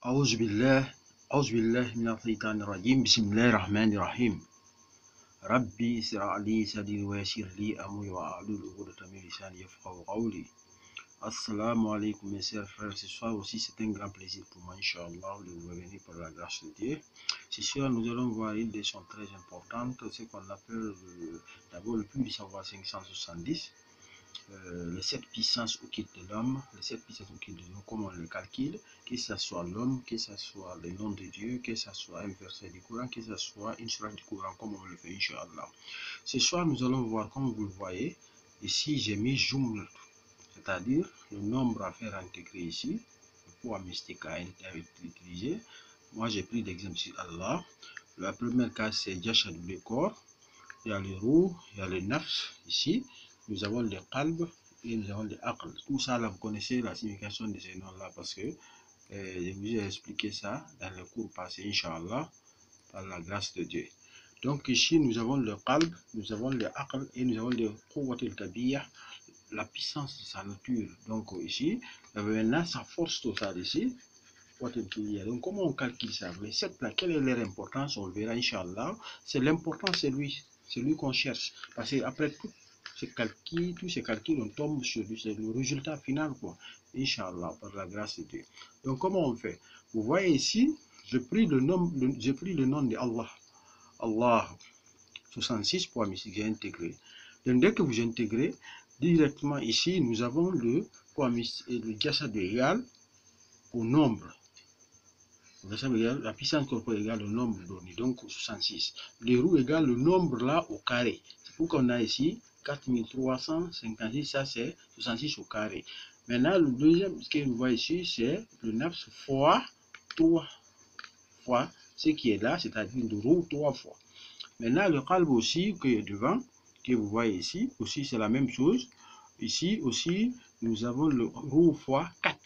أعوذ بالله من الشيطان الرجيم. بسم الله الرحمن الرحيم. ربي اسرع لي صدري ويسر لي أمري واحلل عقدة من لساني يفقهوا قولي. Assalamu alaikum mes chers frères. Ce soir aussi c'est un grand plaisir pour moi, Inch'Allah, de vous revenir par la grâce de Dieu. Ce soir nous allons voir une leçon très importante, ce qu'on appelle d'abord le plus du savoir 570. Les 7 puissances occultes de l'homme, comment on les calcule, que ce soit l'homme, que ce soit le nom de Dieu, que ce soit un verset du Coran, que ce soit une sourate du Coran, comme on le fait, Inch'Allah. Ce soir, nous allons voir, comme vous le voyez, ici j'ai mis Juml, c'est-à-dire le nombre à faire intégrer ici, le poids mystique à utiliser. Moi, j'ai pris l'exemple sur Allah. La première case, c'est Jashad, le corps. Il y a le roux, il y a le nafs ici. Nous avons le qalb et nous avons le aql. Tout ça, là, vous connaissez la signification de ces noms-là parce que je vous ai expliqué ça dans le cours passé, Inch'Allah, par la grâce de Dieu. Donc ici, nous avons le qalb, nous avons le aql et nous avons le quwwat al-kabiyah, la puissance de sa nature. Donc ici, maintenant, sa force totale ici. Donc comment on calcule ça? Les 7 là, quelle est leur importance? On le verra, Inch'Allah. C'est l'important, c'est lui qu'on cherche. Parce que après tous ces calculs, on tombe sur lui, c'est le résultat final, quoi. Inch'Allah, par la grâce de Dieu. Donc comment on fait? Vous voyez ici, j'ai pris le nom de Allah. Allah, 66 poids mystique, j'ai intégré. Donc dès que vous intégrez, directement ici, nous avons le poids mystique et le jashad égal au nombre. La puissance corporelle égale le nombre donné, donc 66. Le roux égale le nombre là au carré. C'est pourquoi on a ici 4356, ça c'est 66 au carré. Maintenant, le deuxième, ce que vous voyez ici, c'est le nafs fois 3 fois ce qui est là, c'est-à-dire le roux 3 fois. Maintenant, le qalb aussi, qui est devant, que vous voyez ici, aussi c'est la même chose. Ici aussi, nous avons le roux fois 4.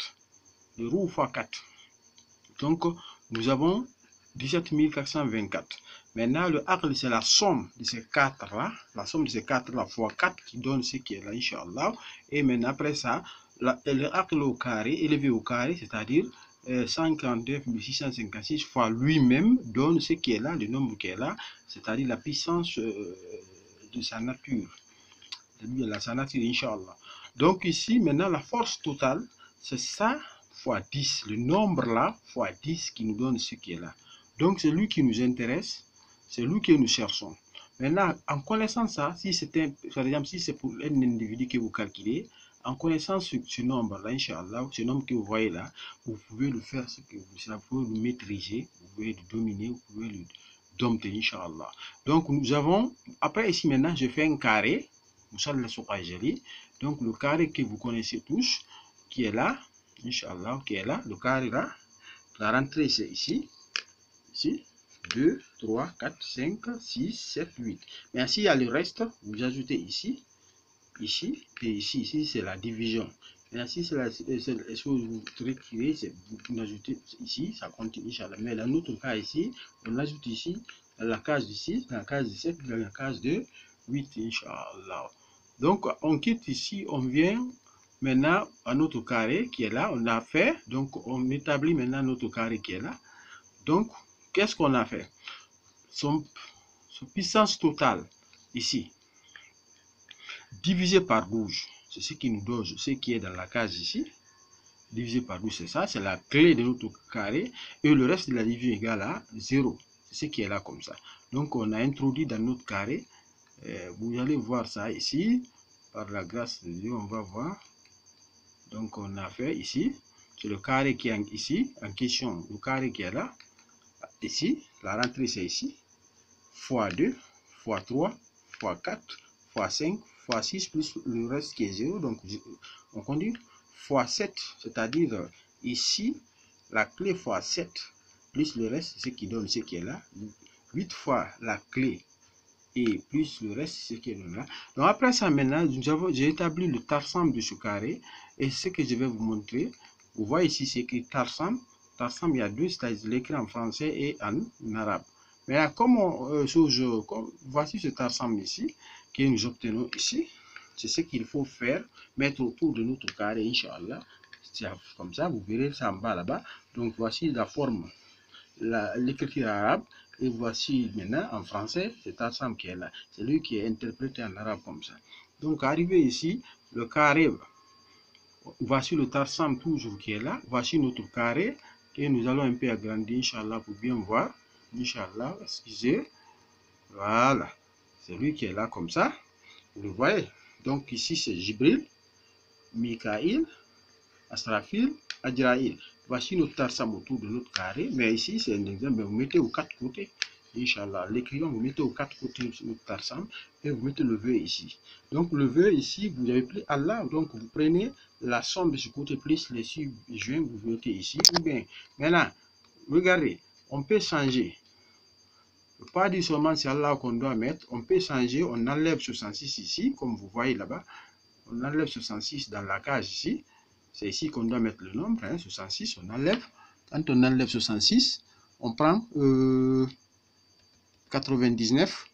Le roux fois 4. Donc, nous avons 17 424. Maintenant, le aql, c'est la somme de ces 4-là. La somme de ces 4-là fois 4 qui donne ce qui est là, Inch'Allah. Et maintenant, après ça, le aql au carré, élevé au carré, c'est-à-dire 149 656 fois lui-même donne ce qui est là, le nombre qui est là, c'est-à-dire la puissance de sa nature. De sa nature, Inch'Allah. Donc ici, maintenant, la force totale, c'est ça fois 10, le nombre là fois 10 qui nous donne ce qui est là. Donc c'est lui qui nous intéresse, c'est lui que nous cherchons. Maintenant, en connaissant ça, si c'est par exemple, si c'est pour un individu que vous calculez, en connaissant ce nombre là, Inch'Allah, ce nombre que vous voyez là, vous pouvez le faire, vous pouvez le maîtriser, vous pouvez le dominer, vous pouvez le dompter, Inch'Allah. Donc nous avons, après ici maintenant, je fais un carré, donc le carré que vous connaissez tous, qui est là, Inch'Allah, qui est là, le carré là, la rentrée c'est ici, 2, 3, 4, 5, 6, 7, 8. Mais s'il y a le reste, vous ajoutez ici, ici, et ici, ici c'est la division. Mais si c'est la chose vous retirez, vous ajoutez ici, ça continue, Inch'Allah. Mais dans notre cas ici, on ajoute ici, dans la case de 6, dans la case de 7, dans la case de 8, Inch'Allah. Donc on quitte ici, on vient maintenant à notre carré qui est là, on l'a fait, donc on établit maintenant notre carré qui est là. Donc, qu'est-ce qu'on a fait? Son puissance totale, ici, divisé par 12, c'est ce qui nous donne ce qui est dans la case ici, divisé par 12, c'est ça, c'est la clé de notre carré, et le reste de la division égale à 0, c'est ce qui est là comme ça. Donc, on a introduit dans notre carré, vous allez voir ça ici, par la grâce de Dieu, on va voir. Donc on a fait ici, c'est le carré qui est ici, en question, le carré qui est là, ici, la rentrée c'est ici, fois 2, fois 3, fois 4, fois 5, fois 6, plus le reste qui est 0, donc on continue, fois 7, c'est-à-dire ici, la clé fois 7, plus le reste, ce qui donne ce qui est là, 8 fois la clé, et plus le reste, ce qui est là. Donc après ça, maintenant, j'ai établi le tarsam de ce carré, et ce que je vais vous montrer, vous voyez ici, c'est écrit tarsam. Tarsam, il y a deux, c'est-à-dire l'écrit en français et en arabe. Mais là, voici ce tarsam ici, que nous obtenons ici. C'est ce qu'il faut faire, mettre autour de notre carré, Inch'Allah. comme ça, vous verrez ça en bas là-bas. Donc voici la forme, l'écriture arabe. Et voici maintenant en français, c'est Tarsam qui est là. C'est lui qui est interprété en arabe comme ça. Donc arrivé ici, le carré, voici le Tarsam toujours qui est là. Voici notre carré que nous allons un peu agrandir, Inch'Allah, pour bien voir. Inch'Allah, excusez. Voilà, c'est lui qui est là comme ça. Vous le voyez. Donc ici c'est Jibril, Mikaïl, Asrafil, Adjaïl. Voici notre tarsam autour de notre carré. Mais ici c'est un exemple. Vous mettez aux quatre côtés. Inch'Allah, les crayons, vous mettez aux quatre côtés de notre tarsam et vous mettez le vœu ici. Donc le vœu ici, vous avez pris Allah. Donc vous prenez la somme de ce côté plus les 6 juin, vous mettez ici. Ou bien, maintenant, regardez, on peut changer. Pas dire seulement c'est Allah qu'on doit mettre, on peut changer, on enlève 66 ici, comme vous voyez là-bas, on enlève 66 dans la case ici, c'est ici qu'on doit mettre le nombre, 66, on enlève, quand on enlève 66, on prend 99,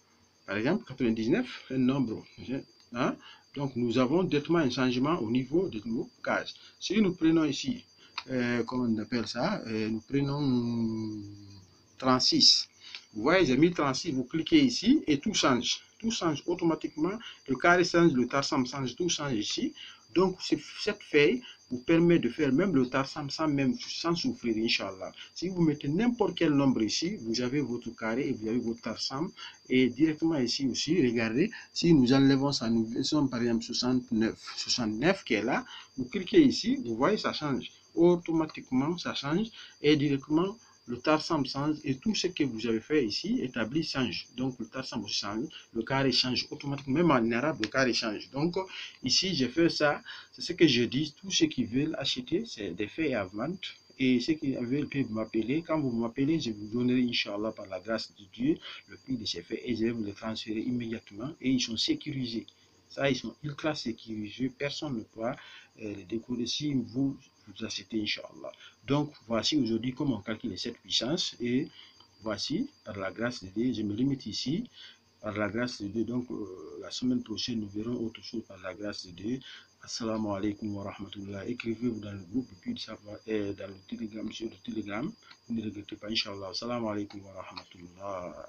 par exemple, 99, un nombre, hein? Donc nous avons directement un changement au niveau de nos cases. Si nous prenons ici, comment on appelle ça, nous prenons 36. Vous voyez, j'ai mis 36, vous cliquez ici et tout change. Tout change automatiquement. Le carré change, le tarsam change, tout change ici. Donc, cette feuille vous permet de faire même le tarsam sans souffrir, Inch'Allah. Si vous mettez n'importe quel nombre ici, vous avez votre carré et vous avez votre tarsam. Et directement ici aussi, regardez, si nous enlevons ça, nous faisons par exemple 69 qui est là, vous cliquez ici, vous voyez, ça change. Automatiquement, ça change et directement, le tarsam change et tout ce que vous avez fait ici, établi, change. Donc le tarsam change, le carré change automatiquement, même en arabe, le carré change. Donc ici, j'ai fait ça, c'est ce que je dis, tous ceux qui veulent acheter, c'est des feuilles à vente. Et ceux qui veulent peuvent m'appeler. Quand vous m'appelez, je vous donnerai, Inch'Allah, par la grâce de Dieu, le prix de ces feuilles et je vais vous les transférer immédiatement. Et ils sont sécurisés. Ça, ils sont ultra sécurisés. Personne ne pourra les découvrir si vous achetez, Inch'Allah. Donc, voici aujourd'hui comment on calcule cette puissance. Et voici, par la grâce de Dieu, je me limite ici. Par la grâce de Dieu, donc la semaine prochaine, nous verrons autre chose par la grâce de Dieu. Assalamu alaikum wa rahmatullah. Écrivez-vous dans le groupe Puits de Savoir et dans le Telegram, sur le Telegram. Ne regrettez pas, Inch'Allah. Assalamu alaikum wa rahmatullah.